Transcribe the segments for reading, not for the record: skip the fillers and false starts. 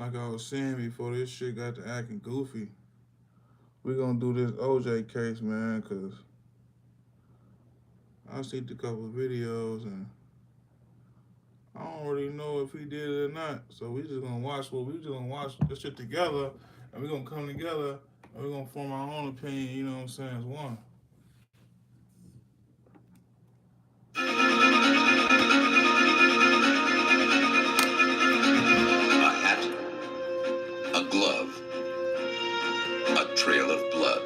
like I was saying before, this shit got to acting goofy. We gonna do this OJ case, man, cause I seen a couple of videos and I don't really know if he did it or not. So we just gonna watch this shit together, and we gonna come together and we gonna form our own opinion. You know what I'm saying? As one. A hat, a glove, a trail of blood.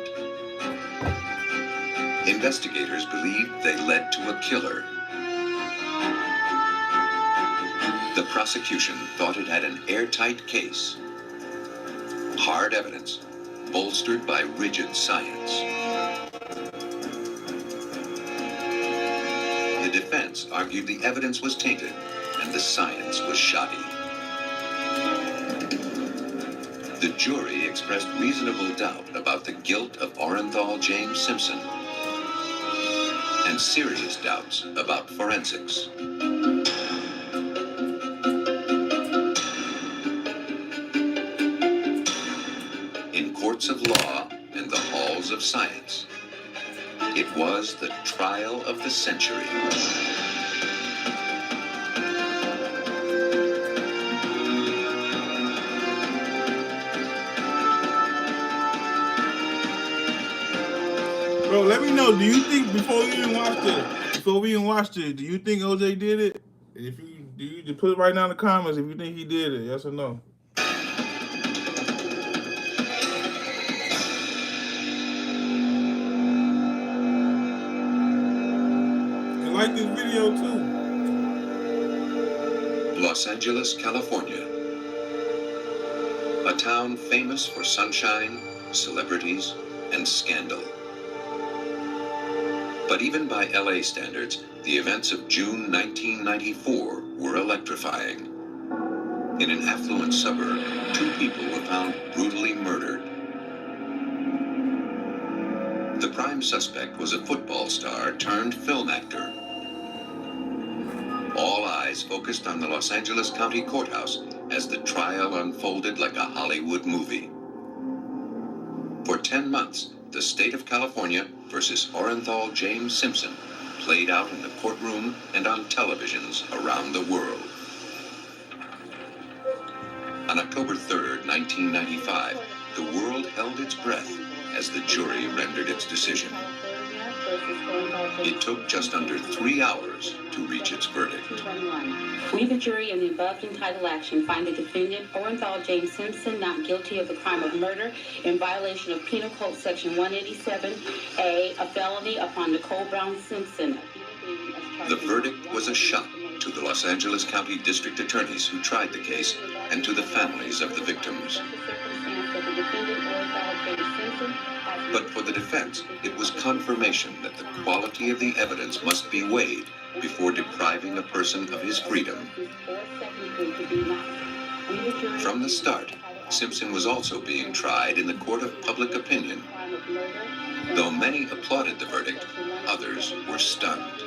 Investigators believed they led to a killer. The prosecution thought it had an airtight case. Hard evidence, bolstered by rigid science. The defense argued the evidence was tainted and the science was shoddy. The jury expressed reasonable doubt about the guilt of Orenthal James Simpson and serious doubts about forensics. In courts of law and the halls of science, it was the trial of the century. Bro, let me know. Do you think before we even watched it, do you think OJ did it? If you do, you just put it right down in the comments if you think he did it. Yes or no? And like this video too. Los Angeles, California. A town famous for sunshine, celebrities, and scandal. But even by LA standards, the events of June 1994 were electrifying. In an affluent suburb, 2 people were found brutally murdered. The prime suspect was a football star turned film actor. All eyes focused on the Los Angeles County Courthouse as the trial unfolded like a Hollywood movie. For 10 months, the state of California versus Orenthal James Simpson played out in the courtroom and on televisions around the world. On October 3rd, 1995, the world held its breath as the jury rendered its decision. It took just under 3 hours to reach its verdict. We, the jury, in the above entitled action, find the defendant, Orenthal James Simpson, not guilty of the crime of murder in violation of Penal Code Section 187A, a felony upon Nicole Brown Simpson. The verdict was a shock to the Los Angeles County District Attorneys who tried the case and to the families of the victims. But for the defense, it was confirmation that the quality of the evidence must be weighed before depriving a person of his freedom. From the start, Simpson was also being tried in the court of public opinion. Though many applauded the verdict, others were stunned.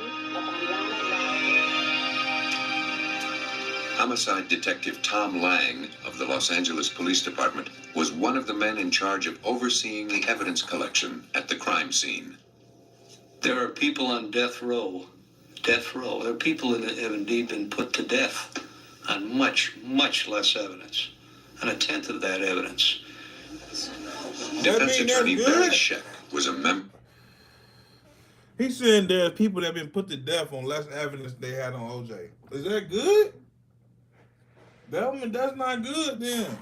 Homicide Detective Tom Lang of the Los Angeles Police Department was one of the men in charge of overseeing the evidence collection at the crime scene. There are people on death row. Death row. There are people that have indeed been put to death on much, much less evidence. On a tenth of that evidence. Defense attorney Barry Scheck was a member. He's saying there's people that have been put to death on less evidence they had on OJ. Is that good? That's not good then.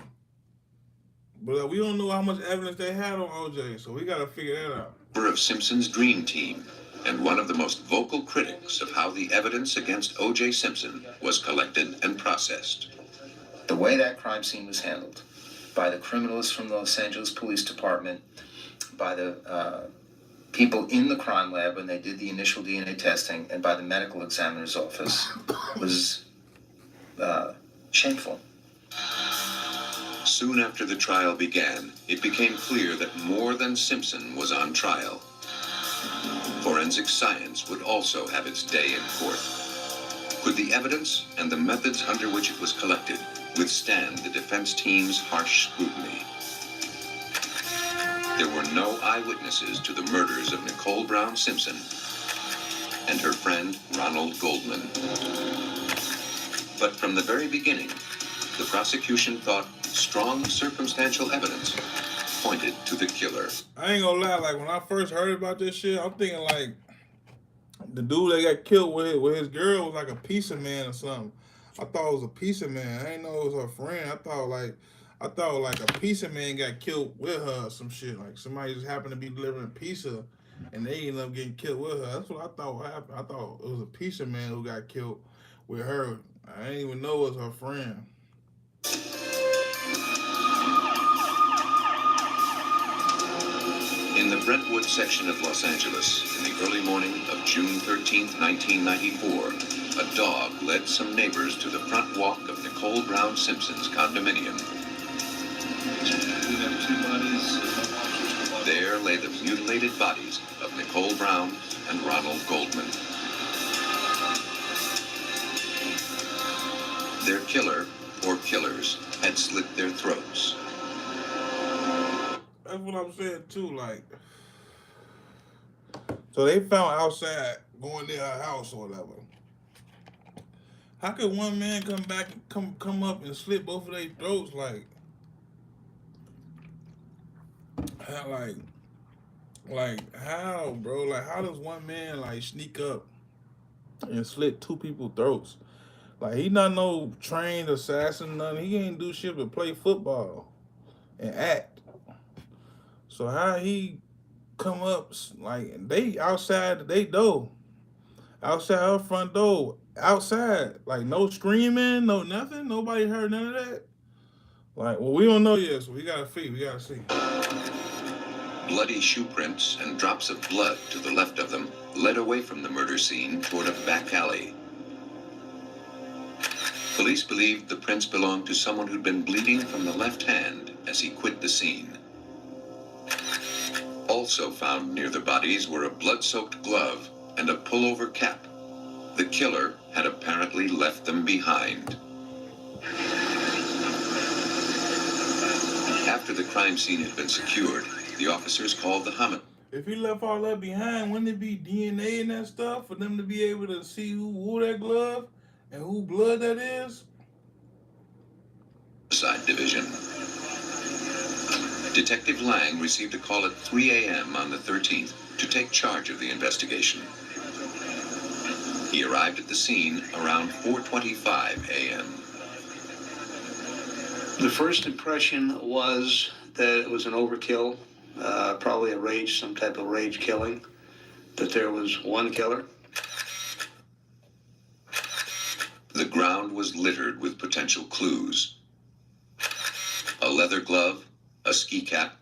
But we don't know how much evidence they had on OJ, so we got to figure that out. Member of Simpson's dream team and one of the most vocal critics of how the evidence against O.J. Simpson was collected and processed. The way that crime scene was handled by the criminalists from the Los Angeles Police Department, by the people in the crime lab when they did the initial DNA testing, and by the medical examiner's office was shameful. Soon after the trial began, it became clear that more than Simpson was on trial. Forensic science would also have its day in court. Could the evidence and the methods under which it was collected withstand the defense team's harsh scrutiny. There were no eyewitnesses to the murders of Nicole Brown Simpson and her friend Ronald Goldman. But from the very beginning, the prosecution thought strong circumstantial evidence pointed to the killer. I ain't gonna lie, like when I first heard about this shit, I'm thinking like the dude that got killed with his girl was like a pizza man or something. I thought it was a pizza man. I didn't know it was her friend. I thought like a pizza man got killed with her or some shit. Like somebody just happened to be delivering pizza and they ended up getting killed with her. That's what I thought happened. I thought it was a pizza man who got killed with her. I didn't even know it was her friend. In the Brentwood section of Los Angeles, in the early morning of June 13, 1994, a dog led some neighbors to the front walk of Nicole Brown Simpson's condominium. There lay the mutilated bodies of Nicole Brown and Ronald Goldman. Their killer, or killers, had slit their throats. That's what I'm saying too. Like, so they found outside going near her house or whatever. How could one man come back and come up and slit both of their throats? Like how, bro? Like, how does one man like sneak up and slit two people's throats? Like, he not no trained assassin, nothing. He ain't do shit but play football and act. So how he come up, like, they outside they door, outside her front door, outside, like, no screaming, no nothing, nobody heard none of that. Like, well, we don't know yet, so we gotta see. Bloody shoe prints and drops of blood to the left of them led away from the murder scene toward a back alley. Police believed the prints belonged to someone who'd been bleeding from the left hand as he quit the scene. Also found near the bodies were a blood-soaked glove and a pullover cap. The killer had apparently left them behind. After the crime scene had been secured, the officers called the homicide. If he left all that behind, wouldn't it be DNA and that stuff for them to be able to see who wore that glove and who blood that is? Division. Detective Lang received a call at 3 a.m. on the 13th to take charge of the investigation. He arrived at the scene around 4:25 a.m. The first impression was that it was an overkill, probably some type of rage killing, that there was one killer. The ground was littered with potential clues. A leather glove, a ski cap,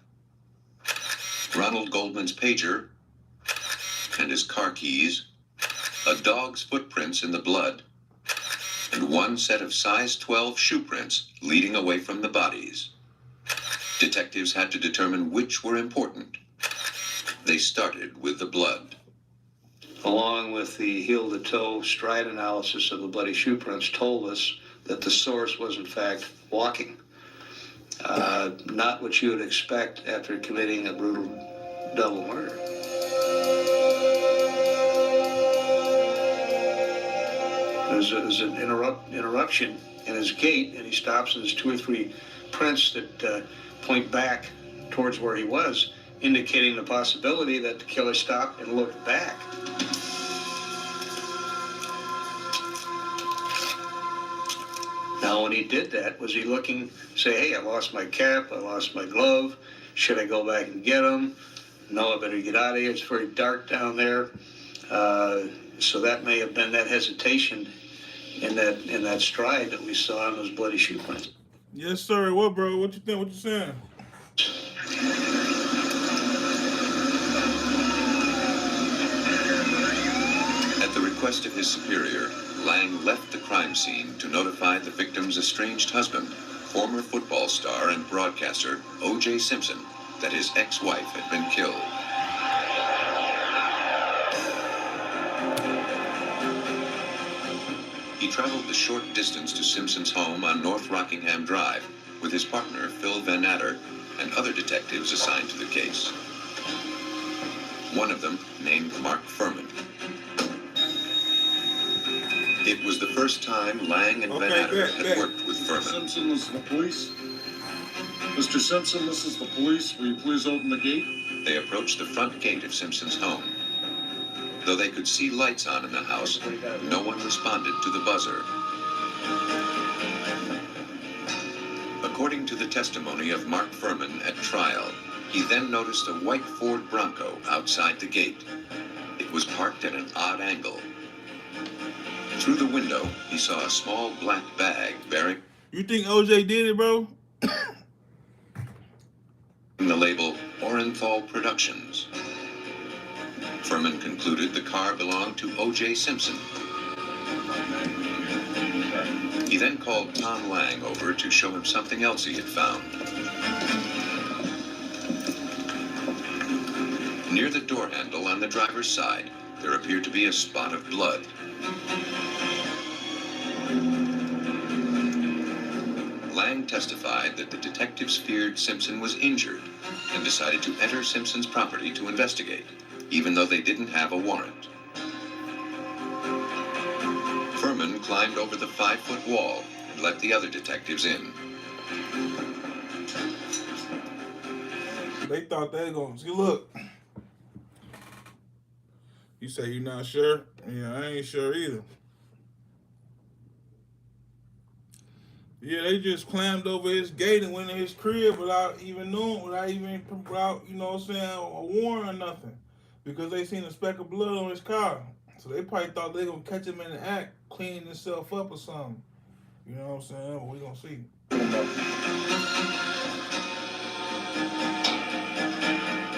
Ronald Goldman's pager, and his car keys, a dog's footprints in the blood, and one set of size 12 shoe prints leading away from the bodies. Detectives had to determine which were important. They started with the blood. Along with the heel-to-toe stride analysis of the bloody shoe prints told us that the source was in fact walking. Not what you would expect after committing a brutal double murder. There's an interruption in his gait, and he stops, and there's two or three prints that point back towards where he was, indicating the possibility that the killer stopped and looked back. Now, when he did that, was he looking, say, hey, I lost my cap, I lost my glove, should I go back and get them? No, I better get out of here, it's very dark down there. So that may have been that hesitation in that stride that we saw in those bloody shoe prints. Yes, sir. What, bro? What you think? What you saying? At the request of his superior, Lang left the crime scene to notify the victim's estranged husband, former football star and broadcaster O.J. Simpson, that his ex-wife had been killed. He traveled the short distance to Simpson's home on North Rockingham Drive with his partner, Phil Van Natter, and other detectives assigned to the case. One of them, named Mark Furman. It was the first time Lang and Van Natter had worked with Furman. Simpson, this is the police. Mr. Simpson, this is the police. Will you please open the gate? They approached the front gate of Simpson's home. Though they could see lights on in the house, no one responded to the buzzer. According to the testimony of Mark Furman at trial, he then noticed a white Ford Bronco outside the gate. It was parked at an odd angle. Through the window, he saw a small black bag bearing... You think OJ did it, bro? ...the label Orenthal Productions. Furman concluded the car belonged to O.J. Simpson. He then called Tom Lang over to show him something else he had found. Near the door handle on the driver's side, there appeared to be a spot of blood. Lang testified that the detectives feared Simpson was injured and decided to enter Simpson's property to investigate, even though they didn't have a warrant. Furman climbed over the 5-foot wall and let the other detectives in. They thought they were going to see, look. You say you're not sure? Yeah, I ain't sure either. Yeah, they just climbed over his gate and went in his crib without even knowing, without you know what I'm saying, a warrant or nothing. Because they seen a speck of blood on his car. So they probably thought they were going to catch him in the act, cleaning himself up or something. You know what I'm saying? Well, we going to see.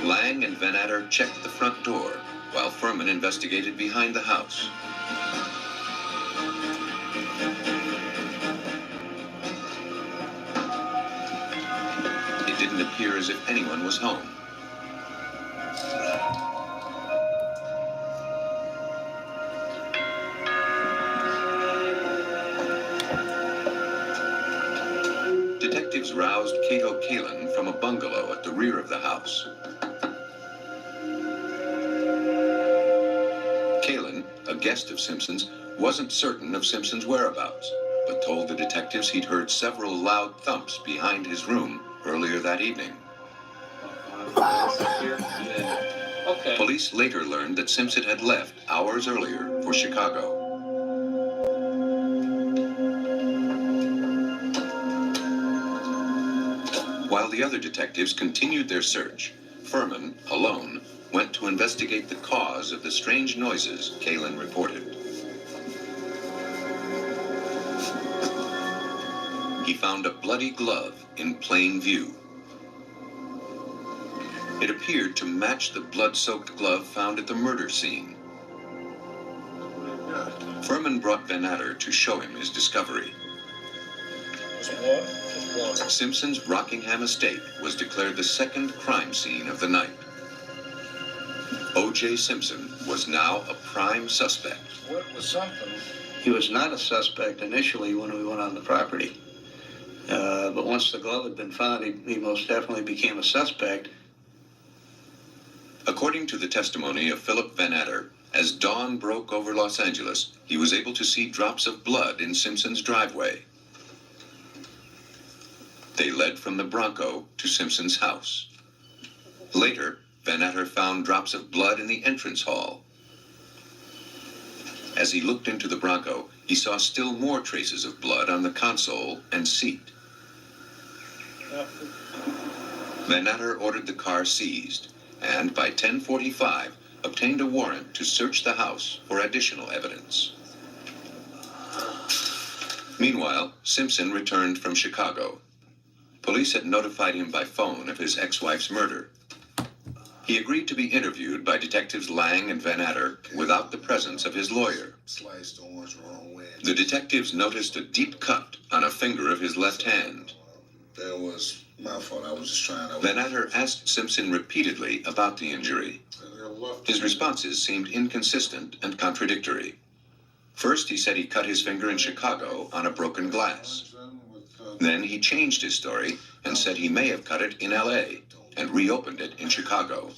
Lang and Van Natter checked the front door, while Furman investigated behind the house. It didn't appear as if anyone was home. Detectives roused Cato Kalin from a bungalow at the rear of the house. Kalin, a guest of Simpson's, wasn't certain of Simpson's whereabouts, but told the detectives he'd heard several loud thumps behind his room earlier that evening. Okay. Police later learned that Simpson had left hours earlier for Chicago. While the other detectives continued their search, Furman, alone, went to investigate the cause of the strange noises Kalin reported. He found a bloody glove in plain view. It appeared to match the blood-soaked glove found at the murder scene. Furman brought Van Natter to show him his discovery. Simpson's Rockingham estate was declared the second crime scene of the night. O.J. Simpson was now a prime suspect. What was something? He was not a suspect initially when we went on the property. But once the glove had been found, he most definitely became a suspect. According to the testimony of Philip Van Natter, as dawn broke over Los Angeles, he was able to see drops of blood in Simpson's driveway. They led from the Bronco to Simpson's house. Later, Van Natter found drops of blood in the entrance hall. As he looked into the Bronco, he saw still more traces of blood on the console and seat. Van Natter ordered the car seized, and by 10:45 obtained a warrant to search the house for additional evidence. Meanwhile, Simpson returned from Chicago. Police had notified him by phone of his ex-wife's murder. He agreed to be interviewed by detectives Lang and Van Natter without the presence of his lawyer. Sliced orange wrong way. The detectives noticed a deep cut on a finger of his left hand. That was my fault. I was just trying to... Van Natter asked Simpson repeatedly about the injury. His responses seemed inconsistent and contradictory. First, he said he cut his finger in Chicago on a broken glass. Then he changed his story and said he may have cut it in L.A. and reopened it in Chicago.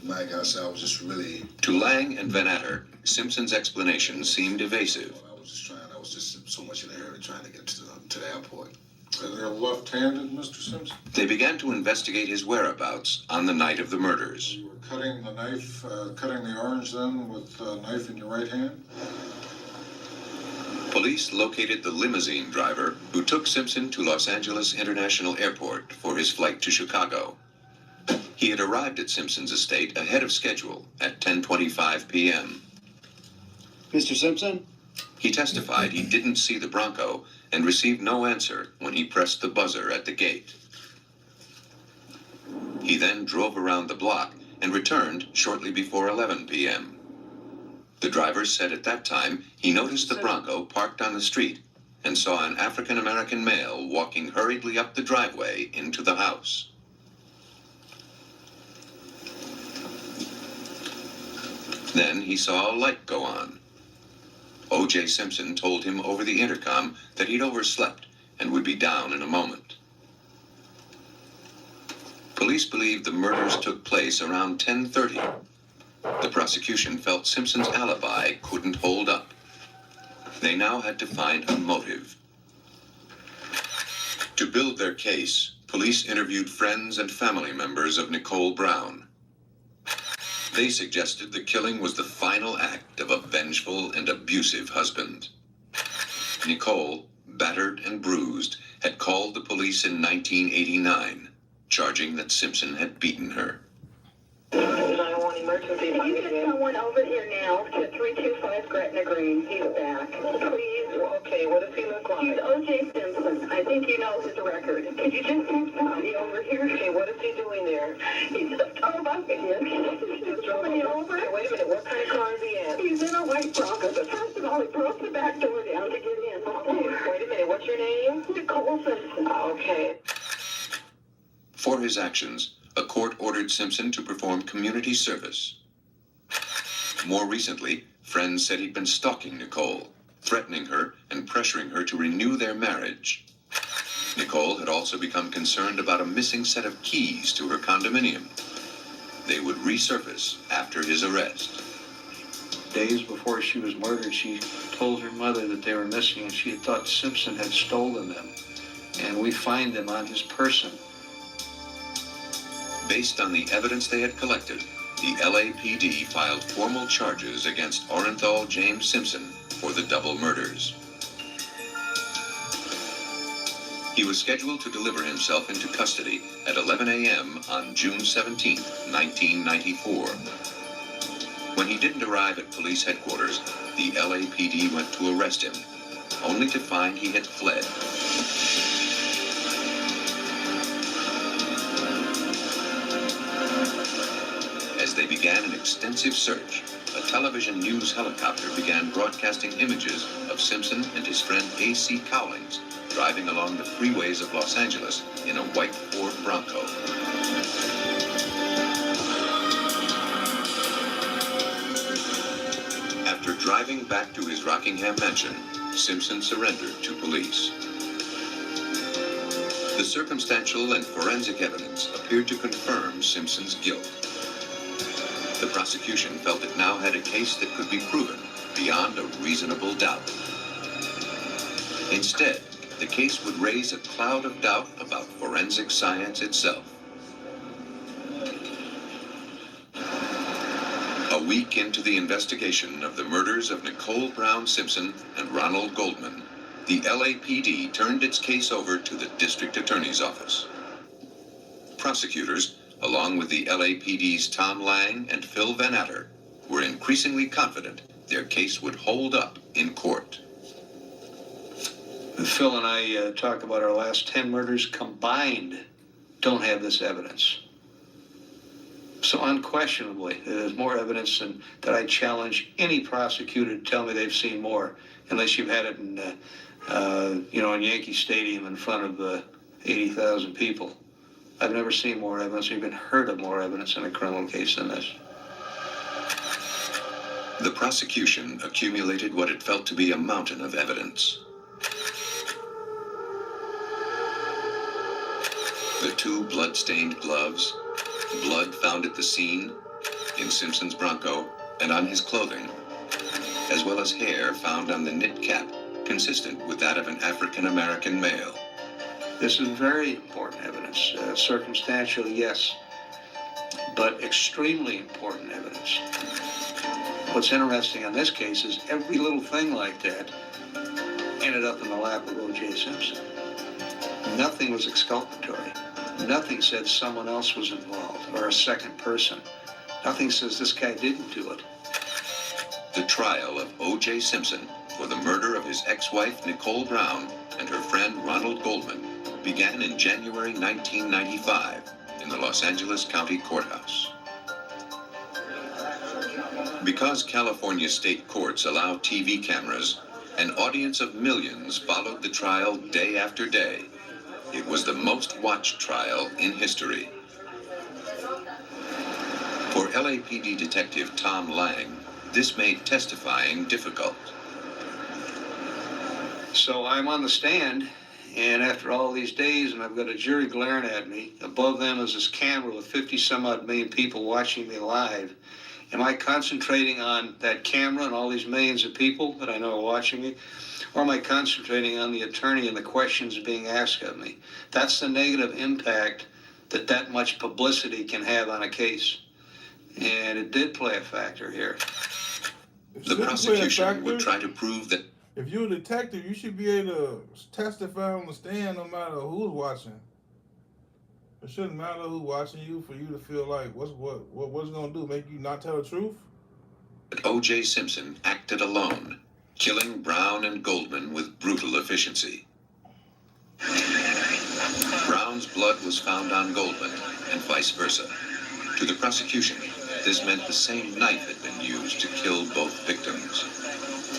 Mike, I said I was just really... To Lang and Van Atter, Simpson's explanation seemed evasive. I was just so much in a hurry trying to get to the airport. Are they left-handed, Mr. Simpson? They began to investigate his whereabouts on the night of the murders. You were cutting the orange then with a knife in your right hand? Police located the limousine driver who took Simpson to Los Angeles International Airport for his flight to Chicago. He had arrived at Simpson's estate ahead of schedule at 10:25 p.m. Mr. Simpson? He testified he didn't see the Bronco and received no answer when he pressed the buzzer at the gate. He then drove around the block and returned shortly before 11 p.m. The driver said at that time he noticed the Bronco parked on the street and saw an African-American male walking hurriedly up the driveway into the house. Then he saw a light go on. O.J. Simpson told him over the intercom that he'd overslept and would be down in a moment. Police believe the murders took place around 10:30. The prosecution felt Simpson's alibi couldn't hold up. They now had to find a motive. To build their case, police interviewed friends and family members of Nicole Brown. They suggested the killing was the final act of a vengeful and abusive husband. Nicole, battered and bruised, had called the police in 1989, charging that Simpson had beaten her. 911 emergency. Can you get someone over here now to 325 Gretna Green? He's back. Please. Okay, what does he look like? He's O.J. Simpson. I think you know his record. Could you just send somebody over here? Okay, what is he doing there? He just drove up again. He just drove me over. Okay, wait a minute, what kind of car is he in? He's in a white Bronco, but first of all, he broke the back door down to get in. Okay, wait a minute, what's your name? Nicole Simpson. Okay. For his actions, a court ordered Simpson to perform community service. More recently, friends said he'd been stalking Nicole, threatening her and pressuring her to renew their marriage. Nicole had also become concerned about a missing set of keys to her condominium. They would resurface after his arrest. Days before she was murdered, she told her mother that they were missing and she had thought Simpson had stolen them. And we find them on his person. Based on the evidence they had collected, the LAPD filed formal charges against Orenthal James Simpson for the double murders. He was scheduled to deliver himself into custody at 11 a.m. on June 17, 1994. When he didn't arrive at police headquarters, the LAPD went to arrest him, only to find he had fled. As they began an extensive search, a television news helicopter began broadcasting images of Simpson and his friend A.C. Cowlings driving along the freeways of Los Angeles in a white Ford Bronco. After driving back to his Rockingham mansion, Simpson surrendered to police. The circumstantial and forensic evidence appeared to confirm Simpson's guilt. The prosecution felt it now had a case that could be proven beyond a reasonable doubt. Instead, the case would raise a cloud of doubt about forensic science itself. A week into the investigation of the murders of Nicole Brown Simpson and Ronald Goldman, the LAPD turned its case over to the district attorney's office. Prosecutors, along with the LAPD's Tom Lang and Phil Van Atter, were increasingly confident their case would hold up in court. Phil and I talk about our last 10 murders combined don't have this evidence. So unquestionably, there's more evidence than that I challenge any prosecutor to tell me they've seen more, unless you've had it in, in Yankee Stadium in front of 80,000 people. I've never seen more evidence or even heard of more evidence in a criminal case than this. The prosecution accumulated what it felt to be a mountain of evidence. The 2 blood-stained gloves, blood found at the scene, in Simpson's Bronco, and on his clothing, as well as hair found on the knit cap, consistent with that of an African-American male. This is very important evidence. Circumstantial, yes, but extremely important evidence. What's interesting in this case is every little thing like that ended up in the lap of O.J. Simpson. Nothing was exculpatory. Nothing said someone else was involved or a second person. Nothing says this guy didn't do it. The trial of O.J. Simpson for the murder of his ex-wife Nicole Brown and her friend Ronald Goldman began in January 1995 in the Los Angeles County Courthouse. Because California state courts allow TV cameras, an audience of millions followed the trial day after day. It was the most watched trial in history. For LAPD Detective Tom Lang, this made testifying difficult. So I'm on the stand, and after all these days, and I've got a jury glaring at me, above them is this camera with 50 some odd million people watching me live. Am I concentrating on that camera and all these millions of people that I know are watching me? Or am I concentrating on the attorney and the questions being asked of me? That's the negative impact that much publicity can have on a case. And it did play a factor here. The prosecution would try to prove that if you're a detective, you should be able to testify on the stand no matter who's watching. It shouldn't matter who's watching you for you to feel like what's it gonna do? Make you not tell the truth? O.J. Simpson acted alone, killing Brown and Goldman with brutal efficiency. Brown's blood was found on Goldman, and vice versa. To the prosecution, this meant the same knife had been used to kill both victims.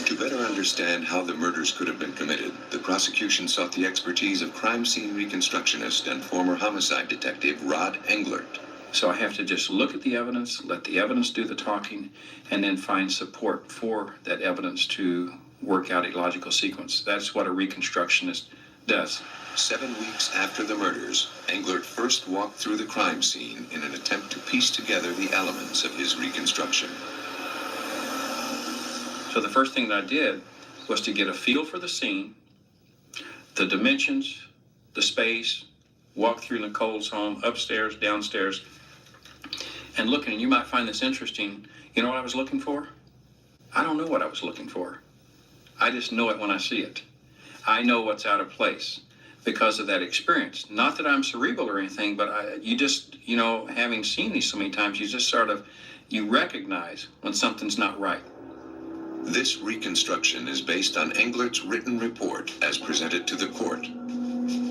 To better understand how the murders could have been committed, the prosecution sought the expertise of crime scene reconstructionist and former homicide detective Rod Englert. So I have to just look at the evidence, let the evidence do the talking, and then find support for that evidence to work out a logical sequence. That's what a reconstructionist does. 7 weeks after the murders, Englert first walked through the crime scene in an attempt to piece together the elements of his reconstruction. So the first thing that I did was to get a feel for the scene, the dimensions, the space, walk through Nicole's home, upstairs, downstairs, and looking, and you might find this interesting. You know what I was looking for? I don't know what I was looking for. I just know it when I see it. I know what's out of place because of that experience. Not that I'm cerebral or anything, but you just, having seen these so many times, you just you recognize when something's not right. This reconstruction is based on Englert's written report as presented to the court.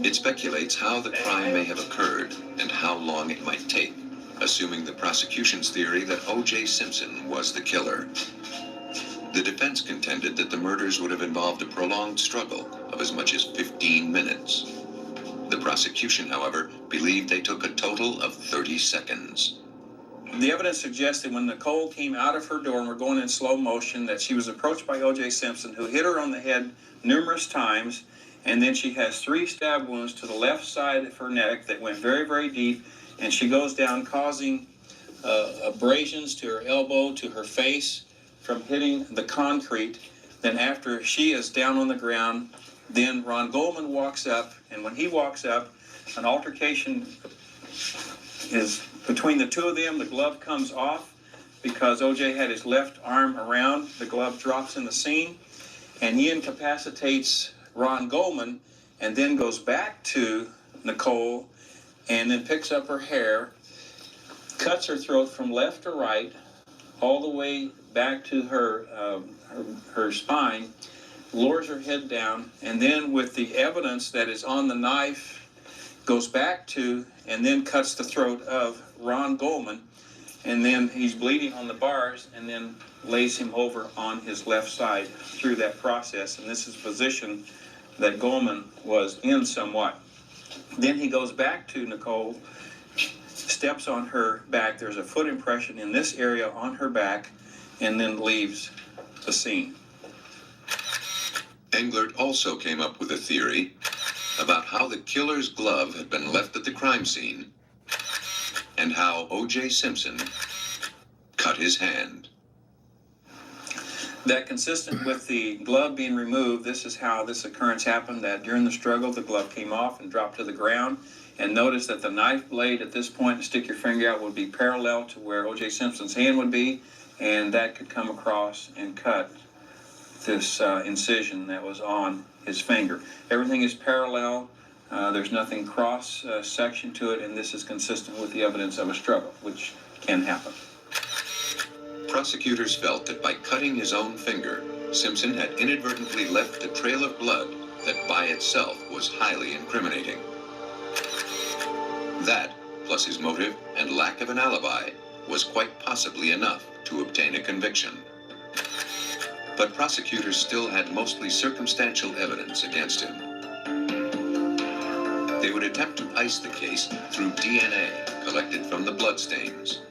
It speculates how the crime may have occurred and how long it might take, assuming the prosecution's theory that O.J. Simpson was the killer. The defense contended that the murders would have involved a prolonged struggle of as much as 15 minutes. The prosecution, however, believed they took a total of 30 seconds. The evidence suggests that when Nicole came out of her door, and we're going in slow motion, that she was approached by O.J. Simpson, who hit her on the head numerous times, and then she has 3 stab wounds to the left side of her neck that went very, very deep, and she goes down causing abrasions to her elbow, to her face, from hitting the concrete. Then after she is down on the ground, then Ron Goldman walks up, and when he walks up, an altercation is between the two of them. The glove comes off because O.J. had his left arm around. The glove drops in the scene, and he incapacitates Ron Goldman, and then goes back to Nicole, and then picks up her hair, cuts her throat from left to right, all the way back to her spine, lowers her head down, and then with the evidence that is on the knife, goes back to and then cuts the throat of Ron Goldman, and then he's bleeding on the bars, and then lays him over on his left side through that process. And this is a position that Goldman was in somewhat. Then he goes back to Nicole, steps on her back. There's a foot impression in this area on her back, and then leaves the scene. Englert also came up with a theory about how the killer's glove had been left at the crime scene and how O.J. Simpson cut his hand. That consistent with the glove being removed, this is how this occurrence happened, that during the struggle the glove came off and dropped to the ground. And notice that the knife blade at this point, to stick your finger out, would be parallel to where O.J. Simpson's hand would be, and that could come across and cut this incision that was on his finger. Everything is parallel. There's nothing cross section to it, and this is consistent with the evidence of a struggle, which can happen. Prosecutors felt that by cutting his own finger, Simpson had inadvertently left a trail of blood that by itself was highly incriminating. That, plus his motive and lack of an alibi, was quite possibly enough to obtain a conviction. But prosecutors still had mostly circumstantial evidence against him. They would attempt to ice the case through DNA collected from the bloodstains.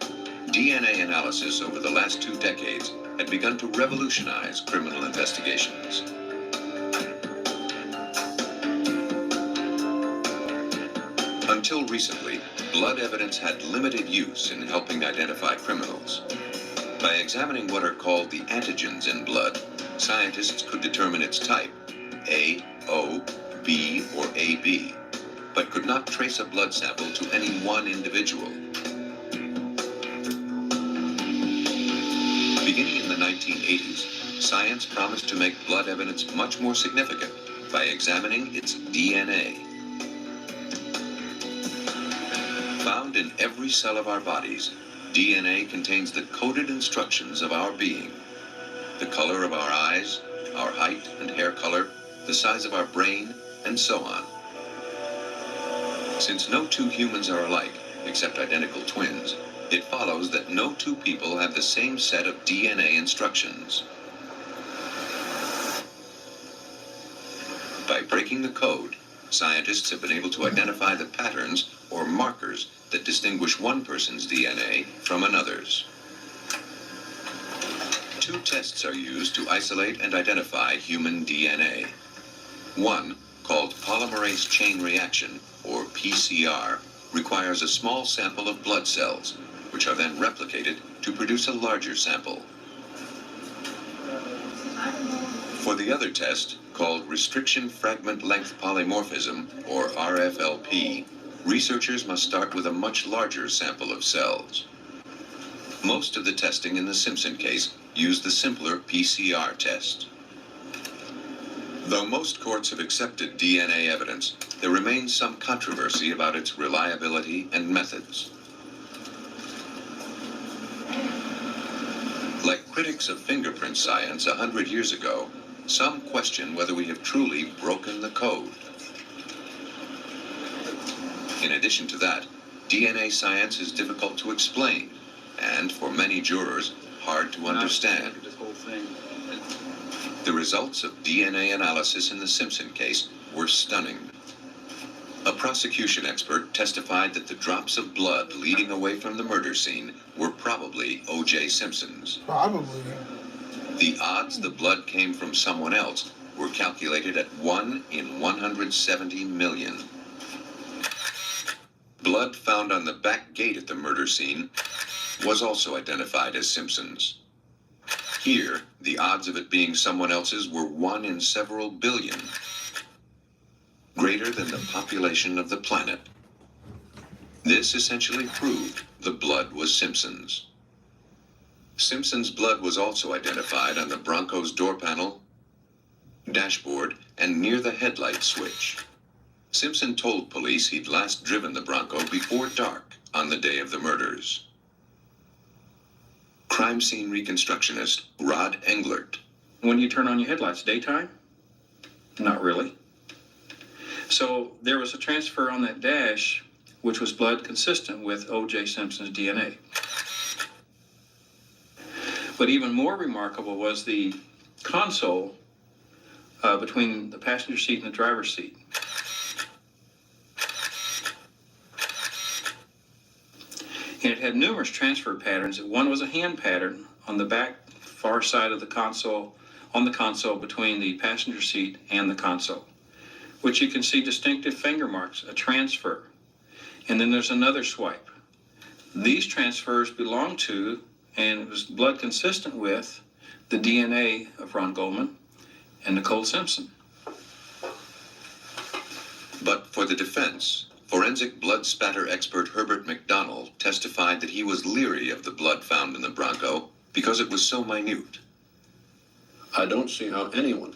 DNA analysis over the last 2 decades had begun to revolutionize criminal investigations. Until recently, blood evidence had limited use in helping identify criminals. By examining what are called the antigens in blood, scientists could determine its type, A, O, B, or AB, but could not trace a blood sample to any one individual. Beginning in the 1980s, science promised to make blood evidence much more significant by examining its DNA. Found in every cell of our bodies, DNA contains the coded instructions of our being. The color of our eyes, our height and hair color, the size of our brain, and so on. Since no 2 humans are alike, except identical twins, it follows that no 2 people have the same set of DNA instructions. By breaking the code, scientists have been able to identify the patterns or markers that distinguish one person's DNA from another's. 2 tests are used to isolate and identify human DNA. One, called polymerase chain reaction, or PCR, requires a small sample of blood cells, which are then replicated to produce a larger sample. For the other test, called restriction fragment length polymorphism, or RFLP, researchers must start with a much larger sample of cells. Most of the testing in the Simpson case used the simpler PCR test. Though most courts have accepted DNA evidence, there remains some controversy about its reliability and methods. Like critics of fingerprint science 100 years ago, some question whether we have truly broken the code. In addition to that, DNA science is difficult to explain, and for many jurors, hard to understand. The results of DNA analysis in the Simpson case were stunning. A prosecution expert testified that the drops of blood leading away from the murder scene were probably O.J. Simpson's. Probably. The odds the blood came from someone else were calculated at 1 in 170 million. Blood found on the back gate at the murder scene was also identified as Simpson's. Here, the odds of it being someone else's were 1 in several billion, greater than the population of the planet. This essentially proved the blood was Simpson's. Simpson's blood was also identified on the Bronco's door panel, dashboard, and near the headlight switch. Simpson told police he'd last driven the Bronco before dark on the day of the murders. Crime scene reconstructionist Rod Englert. When you turn on your headlights, daytime? Not really. So there was a transfer on that dash, which was blood consistent with O.J. Simpson's DNA. But even more remarkable was the console between the passenger seat and the driver's seat. And it had numerous transfer patterns. One was a hand pattern on the back far side of the console, on the console between the passenger seat and the console, which you can see distinctive finger marks, a transfer. And then there's another swipe. These transfers belong to, and it was blood consistent with, the DNA of Ron Goldman and Nicole Simpson. But for the defense, forensic blood spatter expert Herbert McDonald testified that he was leery of the blood found in the Bronco because it was so minute. I don't see how anyone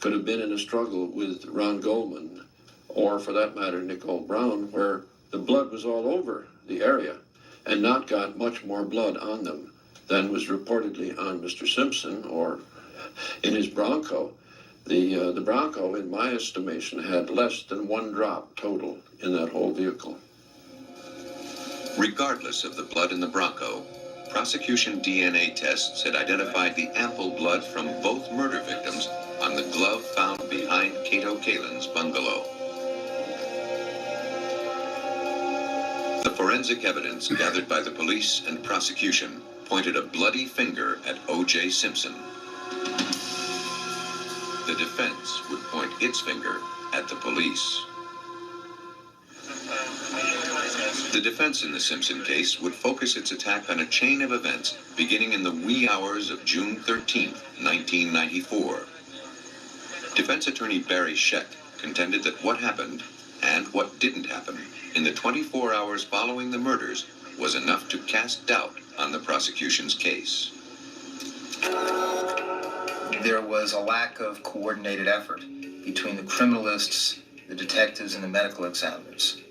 could have been in a struggle with Ron Goldman, or for that matter, Nicole Brown, where the blood was all over the area and not got much more blood on them than was reportedly on Mr. Simpson or in his Bronco. The Bronco, in my estimation, had less than 1 drop total in that whole vehicle. Regardless of the blood in the Bronco, prosecution DNA tests had identified the ample blood from both murder victims on the glove found behind Cato Kalin's bungalow. The forensic evidence gathered by the police and prosecution pointed a bloody finger at O.J. Simpson. The defense would point its finger at the police. The defense in the Simpson case would focus its attack on a chain of events beginning in the wee hours of June 13, 1994. Defense attorney Barry Scheck contended that what happened, and what didn't happen, in the 24 hours following the murders was enough to cast doubt on the prosecution's case. There was a lack of coordinated effort between the criminalists, the detectives, and the medical examiners.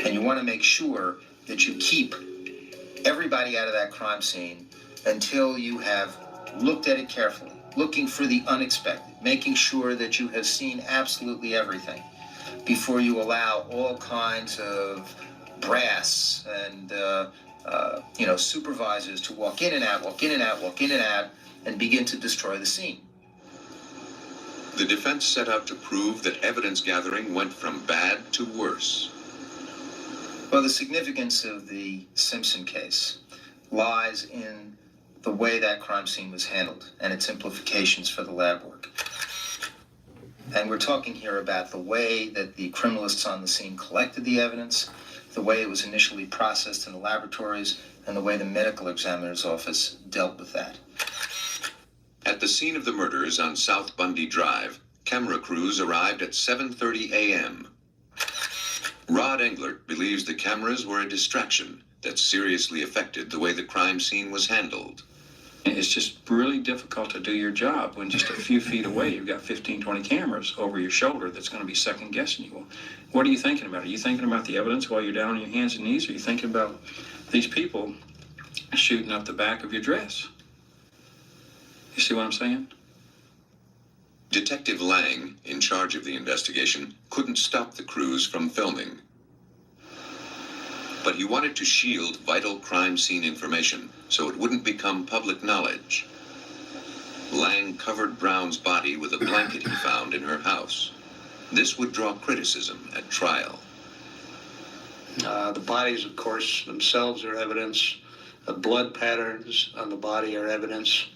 And you want to make sure that you keep everybody out of that crime scene until you have looked at it carefully, looking for the unexpected, making sure that you have seen absolutely everything before you allow all kinds of brass and supervisors to walk in and out, and begin to destroy the scene. The defense set out to prove that evidence gathering went from bad to worse. Well, the significance of the Simpson case lies in the way that crime scene was handled and its implications for the lab work. And we're talking here about the way that the criminalists on the scene collected the evidence, the way it was initially processed in the laboratories, and the way the medical examiner's office dealt with that. At the scene of the murders on South Bundy Drive, camera crews arrived at 7:30 a.m. Rod Englert believes the cameras were a distraction that seriously affected the way the crime scene was handled. It's just really difficult to do your job when just a few feet away you've got 15, 20 cameras over your shoulder that's going to be second guessing you. What are you thinking about? Are you thinking about the evidence while you're down on your hands and knees? Or are you thinking about these people shooting up the back of your dress? You see what I'm saying? Detective Lang, in charge of the investigation, couldn't stop the crews from filming. But he wanted to shield vital crime scene information so it wouldn't become public knowledge. Lang covered Brown's body with a blanket he found in her house. This would draw criticism at trial. The bodies, of course, themselves are evidence. The blood patterns on the body are evidence.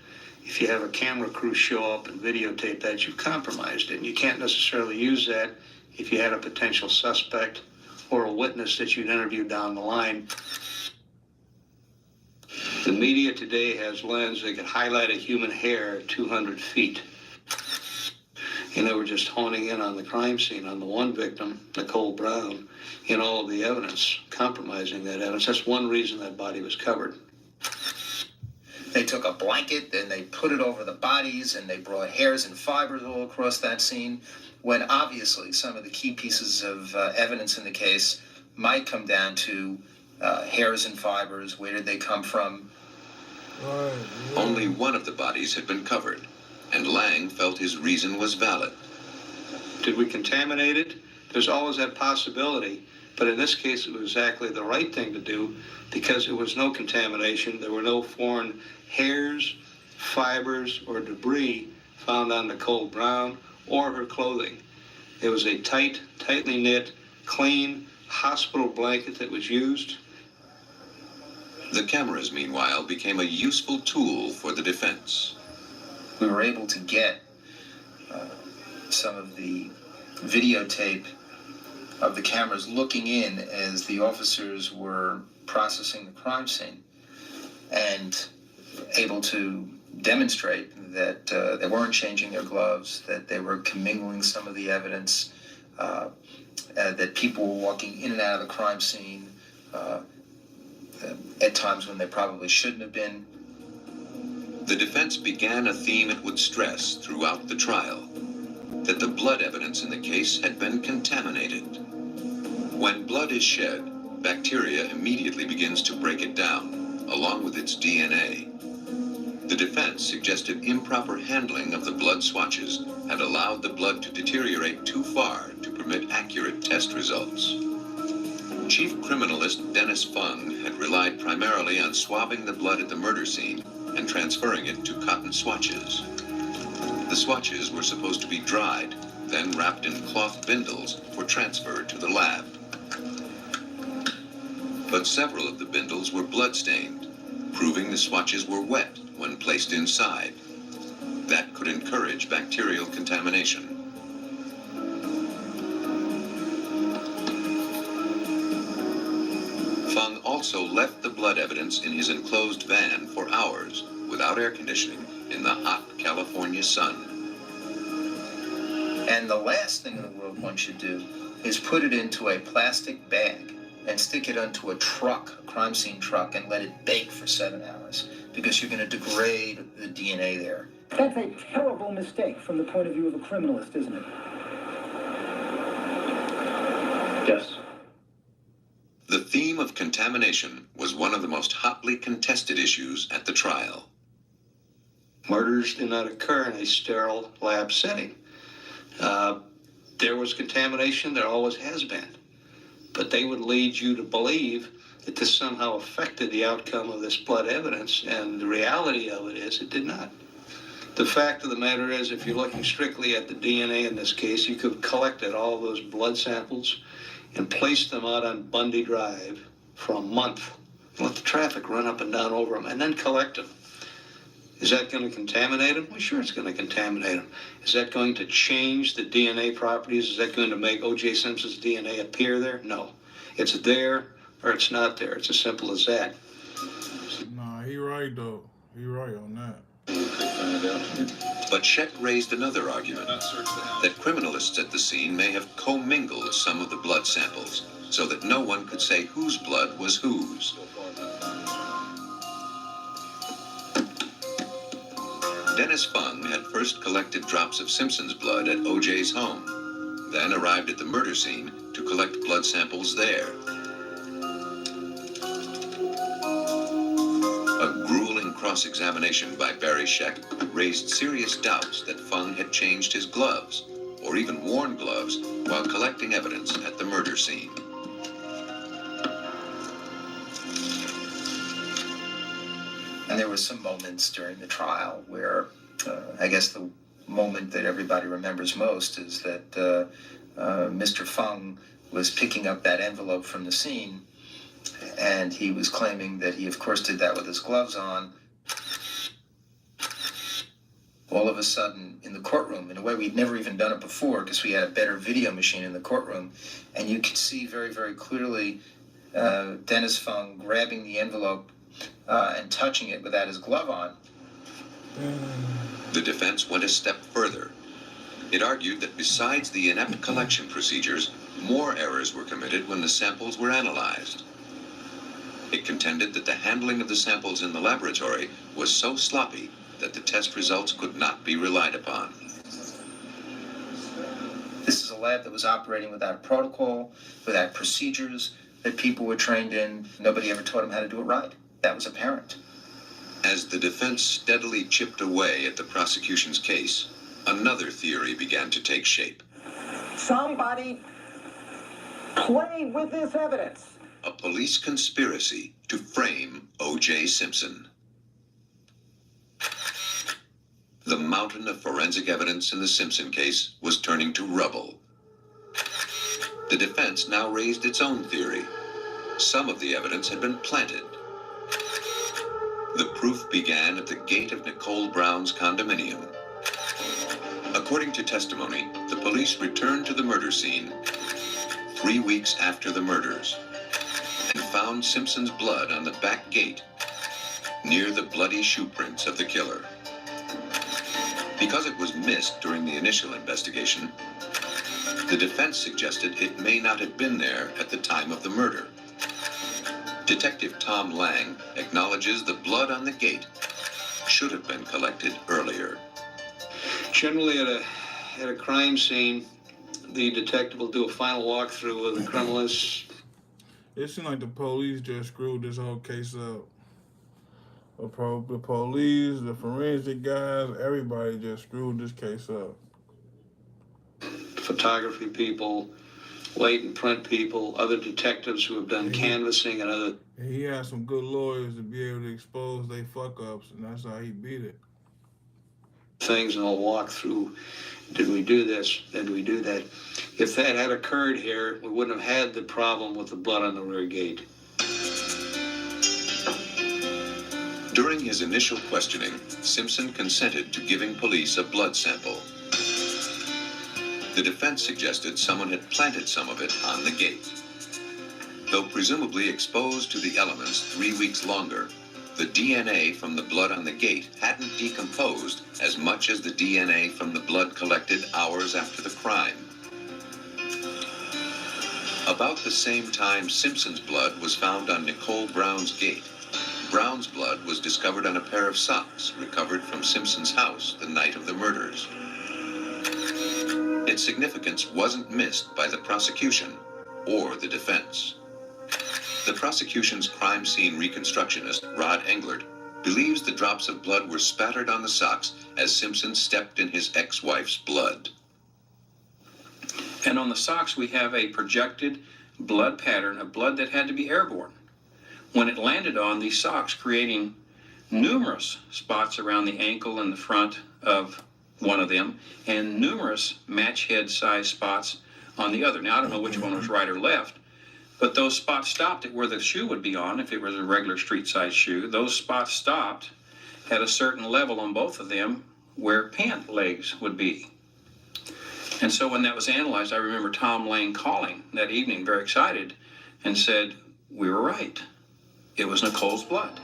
If you have a camera crew show up and videotape that, you've compromised it. And you can't necessarily use that if you had a potential suspect or a witness that you'd interview down the line. The media today has lens that could highlight a human hair at 200 feet. We're just honing in on the crime scene, on the one victim, Nicole Brown, in all of the evidence, compromising that evidence. That's one reason that body was covered. They took a blanket and they put it over the bodies, and they brought hairs and fibers all across that scene, when obviously some of the key pieces of evidence in the case might come down to hairs and fibers. Where did they come from? Only one of the bodies had been covered, and Lang felt his reason was valid. Did we contaminate it? There's always that possibility. But in this case, it was exactly the right thing to do because there was no contamination. There were no foreign hairs, fibers, or debris found on Nicole Brown or her clothing. It was a tightly knit, clean hospital blanket that was used. The cameras, meanwhile, became a useful tool for the defense. We were able to get some of the videotape of the cameras looking in as the officers were processing the crime scene, and able to demonstrate that they weren't changing their gloves, that they were commingling some of the evidence, that people were walking in and out of the crime scene at times when they probably shouldn't have been. The defense began a theme it would stress throughout the trial, that the blood evidence in the case had been contaminated. When blood is shed, bacteria immediately begins to break it down, along with its DNA. The defense suggested improper handling of the blood swatches had allowed the blood to deteriorate too far to permit accurate test results. Chief criminalist Dennis Fung had relied primarily on swabbing the blood at the murder scene and transferring it to cotton swatches. The swatches were supposed to be dried, then wrapped in cloth bindles for transfer to the lab. But several of the bindles were blood-stained, proving the swatches were wet when placed inside. That could encourage bacterial contamination. Fung also left the blood evidence in his enclosed van for hours, without air conditioning, in the hot California sun. And the last thing in the world one should do is put it into a plastic bag and stick it onto a truck, a crime scene truck, and let it bake for 7 hours, because you're going to degrade the DNA there. That's a terrible mistake from the point of view of a criminalist, isn't it? Yes. The theme of contamination was one of the most hotly contested issues at the trial. Murders do not occur in a sterile lab setting. There was contamination, there always has been. But they would lead you to believe that this somehow affected the outcome of this blood evidence, and the reality of it is it did not. The fact of the matter is, if you're looking strictly at the DNA in this case, you could have collected all those blood samples and placed them out on Bundy Drive for a month. Let the traffic run up and down over them, and then collect them. Is that going to contaminate them? Well, sure, it's going to contaminate them. Is that going to change the DNA properties? Is that going to make O.J. Simpson's DNA appear there? No. It's there or it's not there. It's as simple as that. Nah, he right, though. He right on that. But Scheck raised another argument, that criminalists at the scene may have commingled some of the blood samples, so that no one could say whose blood was whose. Dennis Fung had first collected drops of Simpson's blood at O.J.'s home, then arrived at the murder scene to collect blood samples there. A grueling cross-examination by Barry Scheck raised serious doubts that Fung had changed his gloves, or even worn gloves, while collecting evidence at the murder scene. And there were some moments during the trial where, I guess the moment that everybody remembers most is that Mr. Fung was picking up that envelope from the scene, and he was claiming that he, of course, did that with his gloves on. All of a sudden, in the courtroom, in a way we'd never even done it before because we had a better video machine in the courtroom, and you could see very, very clearly Dennis Fung grabbing the envelope and touching it without his glove on. The defense went a step further. It argued that besides the inept collection procedures, more errors were committed when the samples were analyzed. It contended that the handling of the samples in the laboratory was so sloppy that the test results could not be relied upon. This is a lab that was operating without a protocol, without procedures that people were trained in. Nobody ever taught them how to do it right. That was apparent. As the defense steadily chipped away at the prosecution's case, another theory began to take shape. Somebody played with this evidence. A police conspiracy to frame O.J. Simpson. The mountain of forensic evidence in the Simpson case was turning to rubble. The defense now raised its own theory. Some of the evidence had been planted. The proof began at the gate of Nicole Brown's condominium. According to testimony, the police returned to the murder scene 3 weeks after the murders and found Simpson's blood on the back gate near the bloody shoe prints of the killer. Because it was missed during the initial investigation, the defense suggested it may not have been there at the time of the murder. Detective Tom Lang acknowledges the blood on the gate should have been collected earlier. Generally at a crime scene, the detective will do a final walkthrough of the criminalist. It seemed like the police just screwed this whole case up. The police, the forensic guys, everybody just screwed this case up. Photography people, latent print people, other detectives who have done canvassing and other. He had some good lawyers to be able to expose their fuck-ups, and that's how he beat it. Things, and they'll walk through, did we do this, did we do that? If that had occurred here, we wouldn't have had the problem with the blood on the rear gate. During his initial questioning, Simpson consented to giving police a blood sample. The defense suggested someone had planted some of it on the gate. Though presumably exposed to the elements 3 weeks longer, the DNA from the blood on the gate hadn't decomposed as much as the DNA from the blood collected hours after the crime. About the same time Simpson's blood was found on Nicole Brown's gate, Brown's blood was discovered on a pair of socks recovered from Simpson's house the night of the murders. Its significance wasn't missed by the prosecution or the defense. The prosecution's crime scene reconstructionist, Rod Englert, believes the drops of blood were spattered on the socks as Simpson stepped in his ex-wife's blood. And on the socks, we have a projected blood pattern of blood that had to be airborne when it landed on these socks, creating numerous spots around the ankle and the front of one of them, and numerous match head size spots on the other. Now, I don't know which one was right or left, but those spots stopped at where the shoe would be on. If it was a regular street size shoe, those spots stopped at a certain level on both of them where pant legs would be. And so when that was analyzed, I remember Tom Lang calling that evening very excited and said, "We were right. It was Nicole's blood."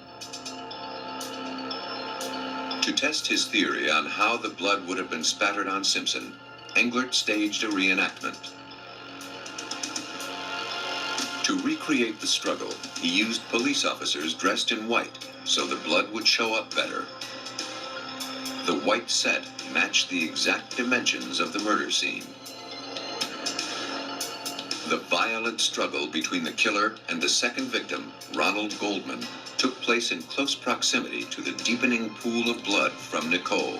To test his theory on how the blood would have been spattered on Simpson, Englert staged a reenactment. To recreate the struggle, he used police officers dressed in white so the blood would show up better. The white set matched the exact dimensions of the murder scene. The violent struggle between the killer and the second victim, Ronald Goldman, took place in close proximity to the deepening pool of blood from Nicole.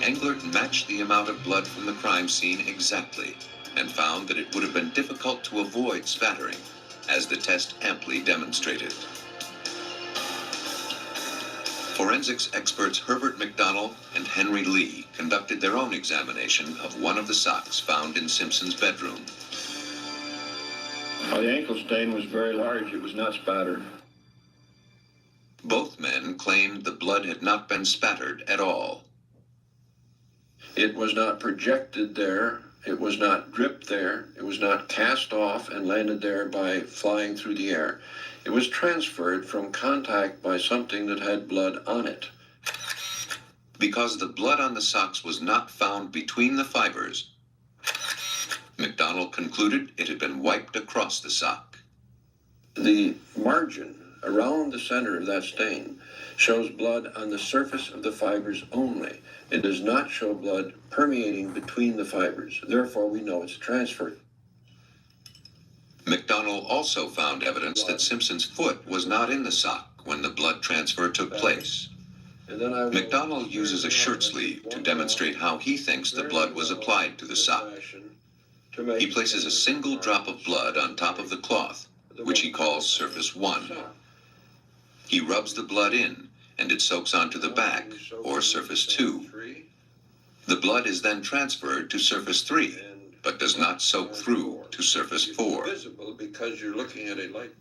Englert matched the amount of blood from the crime scene exactly and found that it would have been difficult to avoid spattering, as the test amply demonstrated. Forensics experts Herbert McDonald and Henry Lee conducted their own examination of one of the socks found in Simpson's bedroom. The ankle stain was very large. It was not spattered. Both men claimed the blood had not been spattered at all. It was not projected there. It was not dripped there. It was not cast off and landed there by flying through the air. It was transferred from contact by something that had blood on it. Because the blood on the socks was not found between the fibers, McDonald concluded it had been wiped across the sock. The margin around the center of that stain shows blood on the surface of the fibers only. It does not show blood permeating between the fibers. Therefore, we know it's transferred. McDonald also found evidence that Simpson's foot was not in the sock when the blood transfer took place. McDonald uses a shirt sleeve to demonstrate how he thinks the blood was applied to the sock. He places a single drop of blood on top of the cloth, which he calls surface 1. He rubs the blood in, and it soaks onto the back, or surface 2. The blood is then transferred to surface 3, but does not soak through to surface 4. Visible because you're looking at a light.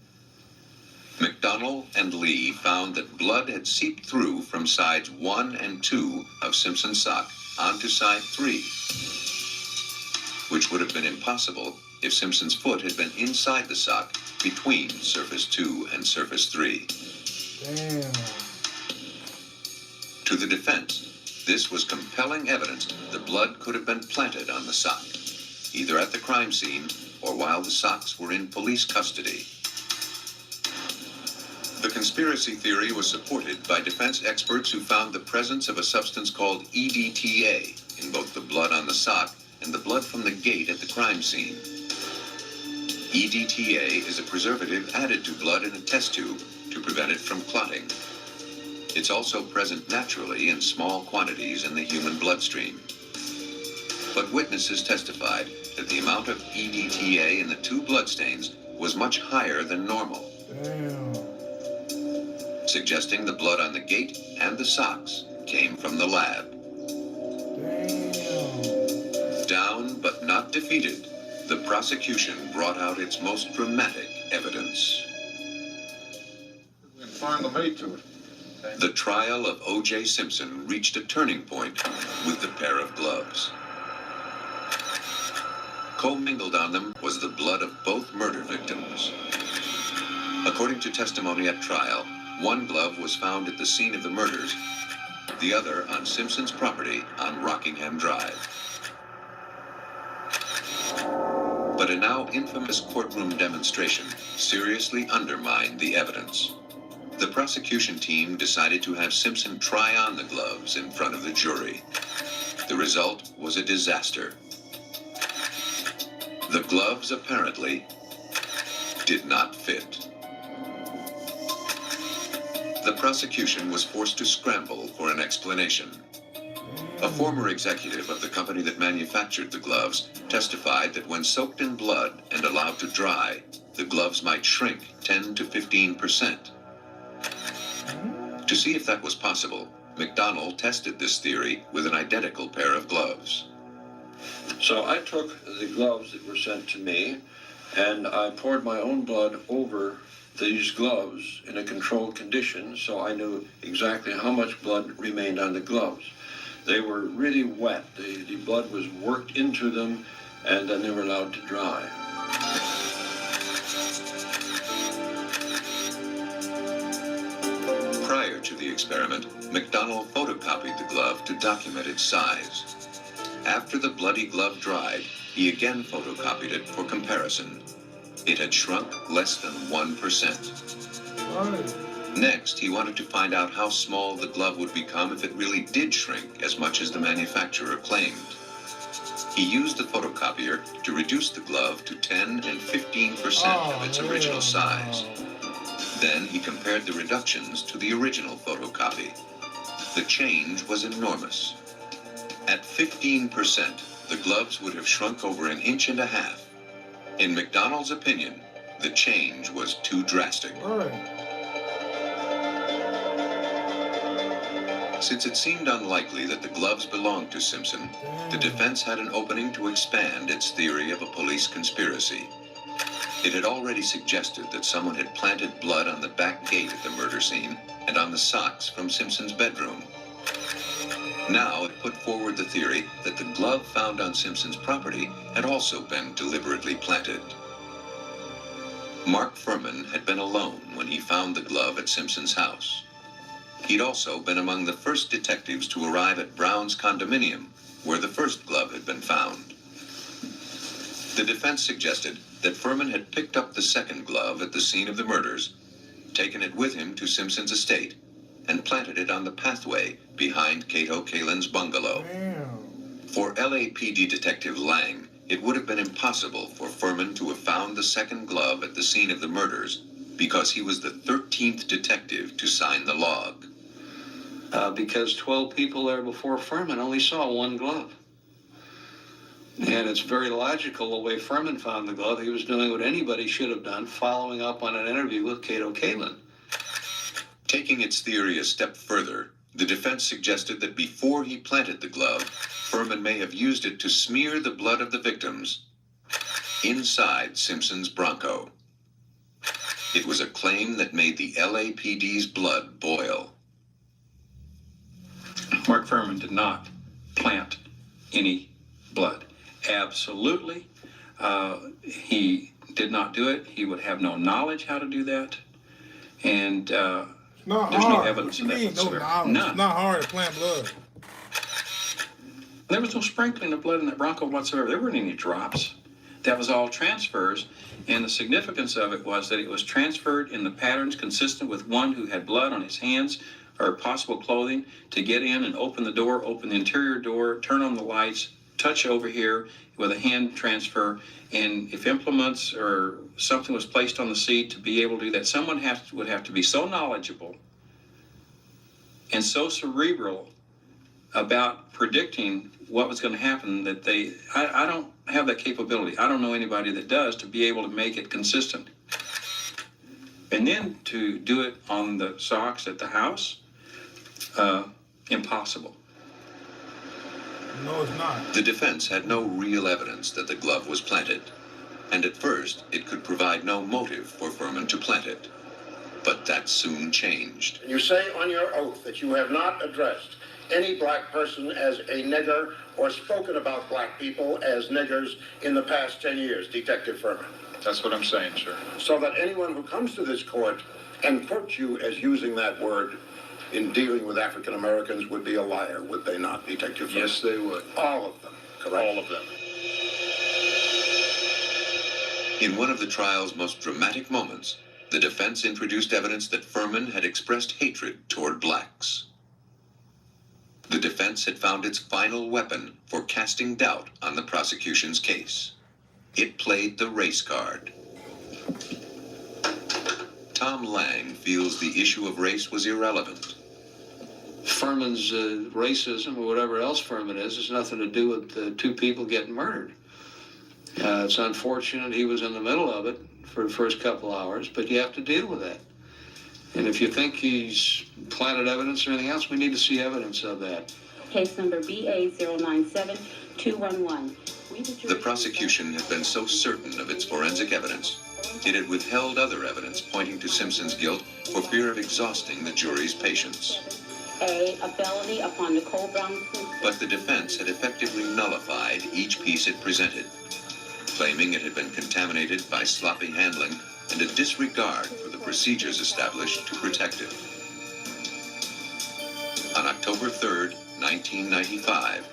McDonnell and Lee found that blood had seeped through from sides 1 and 2 of Simpson's sock onto side 3, which would have been impossible if Simpson's foot had been inside the sock between surface 2 and surface 3. Damn. To the defense, this was compelling evidence the blood could have been planted on the sock, either at the crime scene or while the socks were in police custody. The conspiracy theory was supported by defense experts who found the presence of a substance called EDTA in both the blood on the sock and the blood from the gate at the crime scene. EDTA is a preservative added to blood in a test tube to prevent it from clotting. It's also present naturally in small quantities in the human bloodstream. But witnesses testified that the amount of EDTA in the 2 bloodstains was much higher than normal, Damn. suggesting the blood on the gate and the socks came from the lab. Damn. Down but not defeated, the prosecution brought out its most dramatic evidence. We can find the mate to it. The trial of O.J. Simpson reached a turning point with the pair of gloves. Commingled on them was the blood of both murder victims. According to testimony at trial, one glove was found at the scene of the murders, the other on Simpson's property on Rockingham Drive. But a now infamous courtroom demonstration seriously undermined the evidence. The prosecution team decided to have Simpson try on the gloves in front of the jury. The result was a disaster. The gloves apparently did not fit. The prosecution was forced to scramble for an explanation. A former executive of the company that manufactured the gloves testified that when soaked in blood and allowed to dry, the gloves might shrink 10 to 15%. To see if that was possible, McDonnell tested this theory with an identical pair of gloves. So I took the gloves that were sent to me, and I poured my own blood over these gloves in a controlled condition, so I knew exactly how much blood remained on the gloves. They were really wet. The blood was worked into them, and then they were allowed to dry. Prior to the experiment, McDonnell photocopied the glove to document its size. After the bloody glove dried, he again photocopied it for comparison. It had shrunk less than 1%. Right. Next, he wanted to find out how small the glove would become if it really did shrink as much as the manufacturer claimed. He used the photocopier to reduce the glove to 10 and 15% of its original size. Then he compared the reductions to the original photocopy. The change was enormous. At 15%, the gloves would have shrunk over 1.5 inches. In McDonnell's opinion, the change was too drastic. Right. Since it seemed unlikely that the gloves belonged to Simpson, the defense had an opening to expand its theory of a police conspiracy. It had already suggested that someone had planted blood on the back gate at the murder scene and on the socks from Simpson's bedroom. Now it put forward the theory that the glove found on Simpson's property had also been deliberately planted. Mark Furman had been alone when he found the glove at Simpson's house. He'd also been among the first detectives to arrive at Brown's condominium, where the first glove had been found. The defense suggested that Furman had picked up the second glove at the scene of the murders, taken it with him to Simpson's estate, and planted it on the pathway behind Cato Kalin's bungalow. Damn. For LAPD Detective Lang, it would have been impossible for Furman to have found the second glove at the scene of the murders because he was the 13th detective to sign the log. Because 12 people there before Furman only saw one glove. And it's very logical the way Furman found the glove. He was doing what anybody should have done, following up on an interview with Cato Kalin. Taking its theory a step further, the defense suggested that before he planted the glove, Furman may have used it to smear the blood of the victims inside Simpson's Bronco. It was a claim that made the LAPD's blood boil. Mark Furman did not plant any blood. Absolutely. He did not do it. He would have no knowledge how to do that. And there's no evidence of that whatsoever. None. It's not hard to plant blood. There was no sprinkling of blood in that Bronco whatsoever. There weren't any drops. That was all transfers. And the significance of it was that it was transferred in the patterns consistent with one who had blood on his hands or possible clothing to get in and open the door, open the interior door, turn on the lights, touch over here with a hand transfer. And if implements or something was placed on the seat to be able to do that, someone would have to be so knowledgeable and so cerebral about predicting what was going to happen that I don't have that capability. I don't know anybody that does to be able to make it consistent. And then to do it on the socks at the house, impossible. No, it's not. The defense had no real evidence that the glove was planted, and at first it could provide no motive for Furman to plant it. But that soon changed. You say on your oath that you have not addressed any black person as a nigger or spoken about black people as niggers in the past 10 years, Detective Furman. That's what I'm saying, sir. So that anyone who comes to this court and quotes you as using that word in dealing with African Americans would be a liar, would they not, Detective Furman? Yes, they would. All of them, correct? All of them. In one of the trial's most dramatic moments, the defense introduced evidence that Furman had expressed hatred toward blacks. The defense had found its final weapon for casting doubt on the prosecution's case. It played the race card. Tom Lang feels the issue of race was irrelevant. Furman's racism or whatever else Furman is has nothing to do with two people getting murdered. It's unfortunate he was in the middle of it for the first couple hours, but you have to deal with that. And if you think he's planted evidence or anything else, we need to see evidence of that. Case number BA097211. The prosecution had been so certain of its forensic evidence, it had withheld other evidence pointing to Simpson's guilt for fear of exhausting the jury's patience. A felony upon Nicole Brown Simpson. But the defense had effectively nullified each piece it presented, claiming it had been contaminated by sloppy handling and a disregard for the procedures established to protect it. On October 3rd, 1995,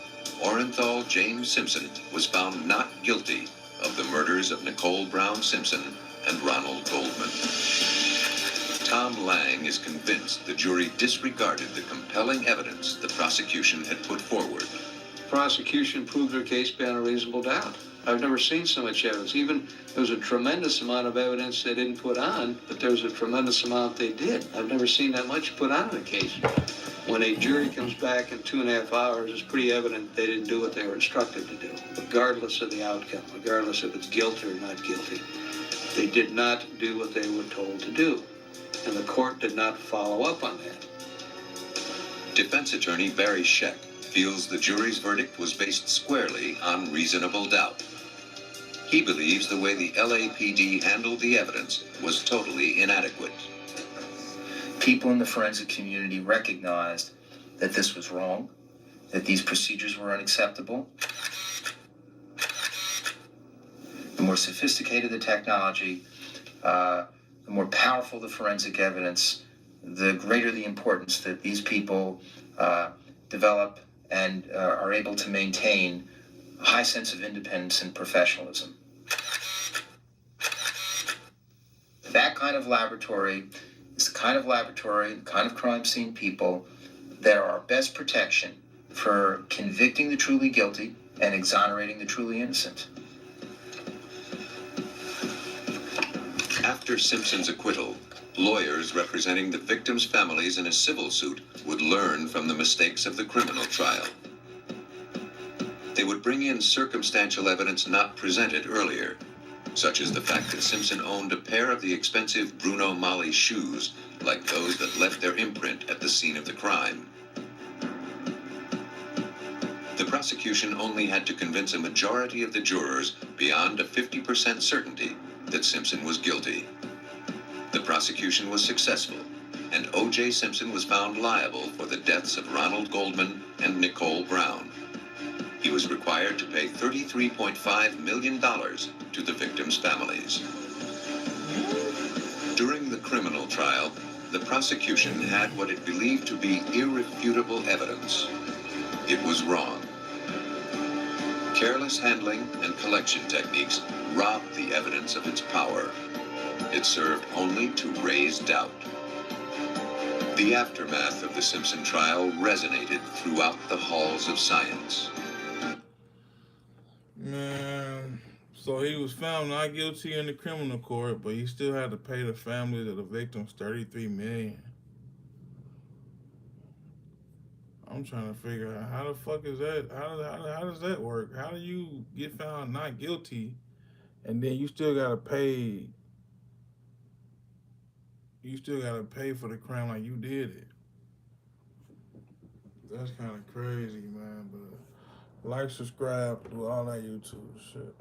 Orenthal James Simpson was found not guilty of the murders of Nicole Brown Simpson and Ronald Goldman. Tom Lang is convinced the jury disregarded the compelling evidence the prosecution had put forward. The prosecution proved their case beyond a reasonable doubt. I've never seen so much evidence. Even there was a tremendous amount of evidence they didn't put on, but there was a tremendous amount they did. I've never seen that much put on in a case. When a jury comes back in 2.5 hours, it's pretty evident they didn't do what they were instructed to do, regardless of the outcome, regardless if it's guilty or not guilty. They did not do what they were told to do, and the court did not follow up on that. Defense attorney Barry Scheck feels the jury's verdict was based squarely on reasonable doubt. He believes the way the LAPD handled the evidence was totally inadequate. People in the forensic community recognized that this was wrong, that these procedures were unacceptable. The more sophisticated the technology, the more powerful the forensic evidence, the greater the importance that these people develop and are able to maintain a high sense of independence and professionalism. That kind of laboratory is the kind of crime scene people that are our best protection for convicting the truly guilty and exonerating the truly innocent. After Simpson's acquittal, lawyers representing the victims' families in a civil suit would learn from the mistakes of the criminal trial. They would bring in circumstantial evidence not presented earlier, such as the fact that Simpson owned a pair of the expensive Bruno Magli shoes, like those that left their imprint at the scene of the crime. The prosecution only had to convince a majority of the jurors beyond a 50% certainty that Simpson was guilty. The prosecution was successful, and O.J. Simpson was found liable for the deaths of Ronald Goldman and Nicole Brown. He was required to pay $33.5 million to the victims' families. During the criminal trial, the prosecution had what it believed to be irrefutable evidence. It was wrong. Careless handling and collection techniques robbed the evidence of its power. It served only to raise doubt. The aftermath of the Simpson trial resonated throughout the halls of science. Man, so he was found not guilty in the criminal court, but he still had to pay the families of the victims $33 million. I'm trying to figure out how the fuck is that? How does that work? How do you get found not guilty, and then you still gotta pay? You still gotta pay for the crime like you did it. That's kind of crazy, man. But like, subscribe, do all that YouTube shit.